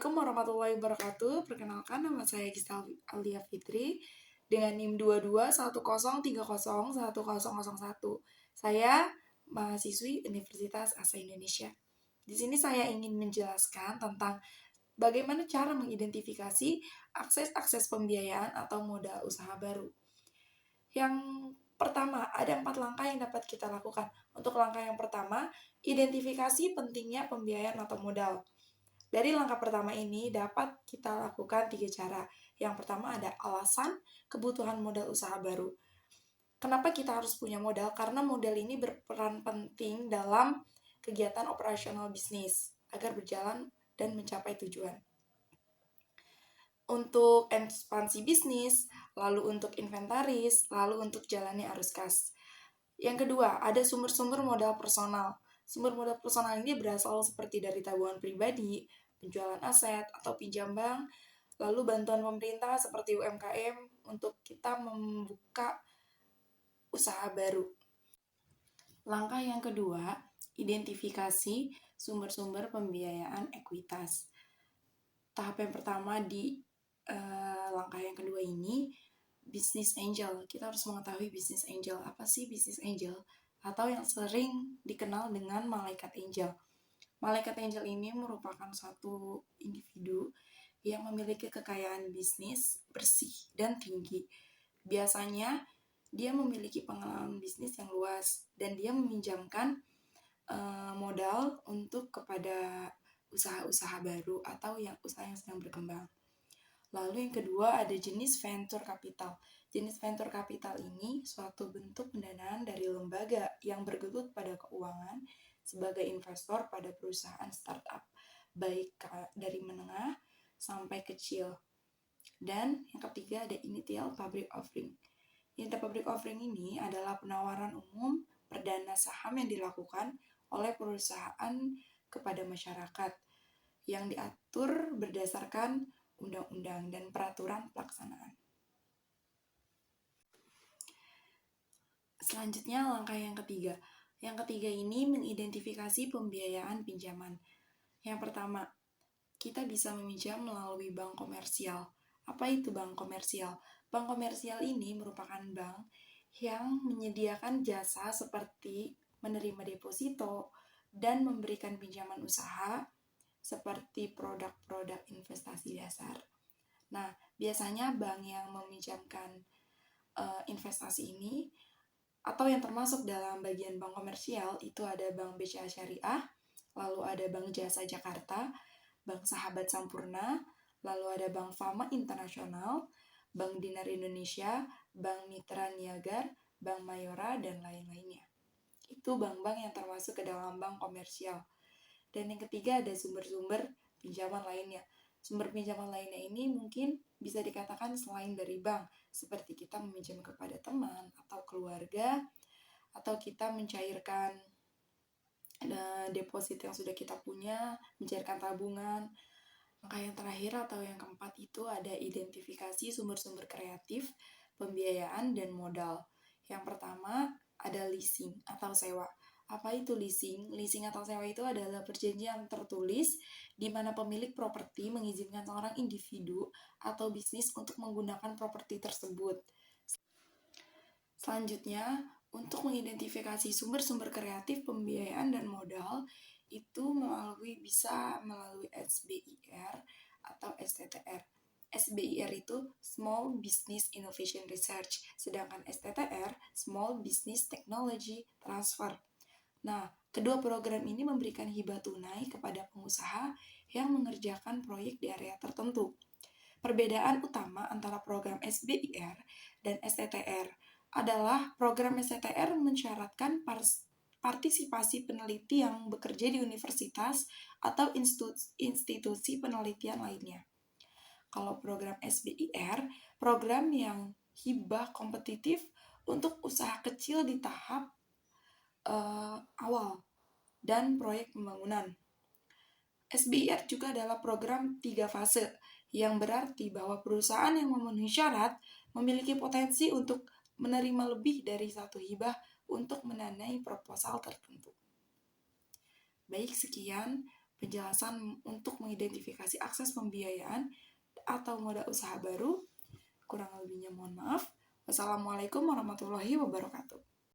Assalamualaikum warahmatullahi wabarakatuh. Perkenalkan, nama saya Gisal Alia Fitri dengan NIM 2210301001. Saya mahasiswi Universitas Asa Indonesia. Di sini saya ingin menjelaskan tentang bagaimana cara mengidentifikasi akses pembiayaan atau modal usaha baru. Yang pertama, ada 4 langkah yang dapat kita lakukan. Untuk langkah yang pertama, identifikasi pentingnya pembiayaan atau modal. Dari langkah pertama ini dapat kita lakukan 3 cara. Yang pertama ada alasan kebutuhan modal usaha baru. Kenapa kita harus punya modal? Karena modal ini berperan penting dalam kegiatan operasional bisnis agar berjalan dan mencapai tujuan. Untuk ekspansi bisnis, lalu untuk inventaris, lalu untuk jalannya arus kas. Yang kedua, ada sumber-sumber modal personal. Sumber modal personal ini berasal seperti dari tabungan pribadi, penjualan aset, atau pinjam bank, lalu bantuan pemerintah seperti UMKM untuk kita membuka usaha baru. Langkah yang kedua, identifikasi sumber-sumber pembiayaan ekuitas. Tahap yang pertama di langkah yang kedua ini, business angel. Kita harus mengetahui business angel. Apa sih business angel? Atau yang sering dikenal dengan malaikat angel. Malaikat angel ini merupakan suatu individu yang memiliki kekayaan bisnis bersih dan tinggi. Biasanya dia memiliki pengalaman bisnis yang luas dan dia meminjamkan modal untuk kepada usaha-usaha baru atau usaha yang sedang berkembang. Lalu yang kedua ada jenis venture capital. Jenis venture capital ini suatu bentuk pendanaan dari lembaga yang bergelut pada keuangan sebagai investor pada perusahaan startup, baik dari menengah sampai kecil. Dan yang ketiga ada initial public offering. Initial public offering ini adalah penawaran umum perdana saham yang dilakukan oleh perusahaan kepada masyarakat yang diatur berdasarkan undang-undang dan peraturan pelaksanaan. Selanjutnya langkah yang ketiga. Yang ketiga ini mengidentifikasi pembiayaan pinjaman. Yang pertama, kita bisa meminjam melalui bank komersial. Apa itu bank komersial? Bank komersial ini merupakan bank yang menyediakan jasa seperti menerima deposito dan memberikan pinjaman usaha seperti produk-produk investasi dasar. Nah, biasanya bank yang meminjamkan investasi ini atau yang termasuk dalam bagian bank komersial itu ada Bank BCA Syariah, lalu ada Bank Jasa Jakarta, Bank Sahabat Sampurna, lalu ada Bank Fama Internasional, Bank Dinar Indonesia, Bank Mitra Niagar, Bank Mayora, dan lain-lainnya. Itu bank-bank yang termasuk ke dalam bank komersial. Dan yang ketiga ada sumber-sumber pinjaman lainnya. Sumber pinjaman lainnya ini mungkin bisa dikatakan selain dari bank, seperti kita meminjam kepada teman atau keluarga, atau kita mencairkan deposit yang sudah kita punya, mencairkan tabungan. Langkah yang terakhir atau yang keempat itu ada identifikasi sumber-sumber kreatif, pembiayaan, dan modal. Yang pertama ada leasing atau sewa. Apa itu leasing? Leasing atau sewa itu adalah perjanjian tertulis di mana pemilik properti mengizinkan seorang individu atau bisnis untuk menggunakan properti tersebut. Selanjutnya, untuk mengidentifikasi sumber-sumber kreatif pembiayaan dan modal itu bisa melalui SBIR atau STTR. SBIR itu Small Business Innovation Research, sedangkan STTR Small Business Technology Transfer. Nah, kedua program ini memberikan hibah tunai kepada pengusaha yang mengerjakan proyek di area tertentu. Perbedaan utama antara program SBIR dan STTR adalah program STTR mensyaratkan partisipasi peneliti yang bekerja di universitas atau institusi penelitian lainnya. Kalau program SBIR, program yang hibah kompetitif untuk usaha kecil di tahap awal dan proyek pembangunan. SBIR juga adalah program 3 fase yang berarti bahwa perusahaan yang memenuhi syarat memiliki potensi untuk menerima lebih dari satu hibah untuk mendanai proposal tertentu. Baik, sekian penjelasan untuk mengidentifikasi akses pembiayaan atau moda usaha baru. Kurang lebihnya mohon maaf. Wassalamualaikum warahmatullahi wabarakatuh.